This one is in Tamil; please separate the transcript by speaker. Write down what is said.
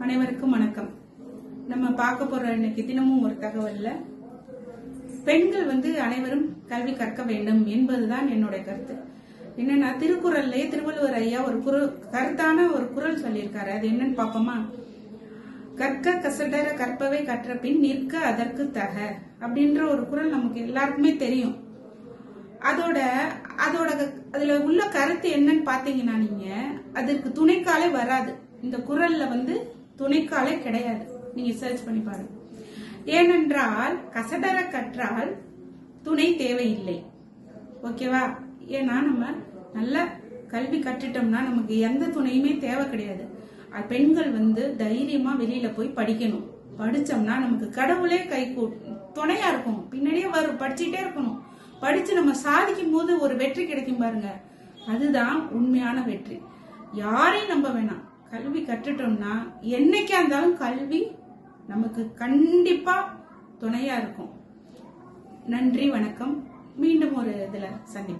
Speaker 1: அனைவருக்கும் வணக்கம். நம்ம பார்க்க போற இன்னைக்கு தினமும் ஒரு தகவல்ல பெண்கள் அனைவரும் கல்வி கற்க வேண்டும் என்பதுதான் என்னுடைய கருத்து. என்னன்னா, திருக்குறள்லயே திருவள்ளுவர் ஐயா ஒரு கருத்தான ஒரு குறள் சொல்லியிருக்காரு. அது என்னன்னு பாப்போமா? கற்க கசடர கற்பவை கற்ற பின் நிற்க அதற்கு தக அப்படின்ற ஒரு குறள் நமக்கு எல்லாருக்குமே தெரியும். அதுல உள்ள கருத்து என்னன்னு பாத்தீங்கன்னா, நீங்க அதற்கு துணைக்காலே வராது. இந்த குறள்ல துணைக்காலே கிடையாது. நீங்க சர்ச் பண்ணி பாருங்க. ஏனென்றால் கசடர கற்றால் துணை தேவையில்லை. ஓகேவா? ஏன்னா நம்ம நல்ல கல்வி கற்றுட்டோம்னா நமக்கு எந்த துணையுமே தேவை கிடையாது. பெண்கள் தைரியமா வெளியில போய் படிக்கணும். படிச்சோம்னா நமக்கு கடவுளே துணையா இருக்கும். பின்னாடியே படிச்சுட்டே இருக்கணும். படிச்சு நம்ம சாதிக்கும் போது ஒரு வெற்றி கிடைக்கும் பாருங்க, அதுதான் உண்மையான வெற்றி. யாரையும் நம்ப வேணாம். கல்வி கற்றுட்டோம்னா என்னைக்கா இருந்தாலும் கல்வி நமக்கு கண்டிப்பா துணையா இருக்கும். நன்றி, வணக்கம். மீண்டும் ஒரு இதுல சந்திப்போம்.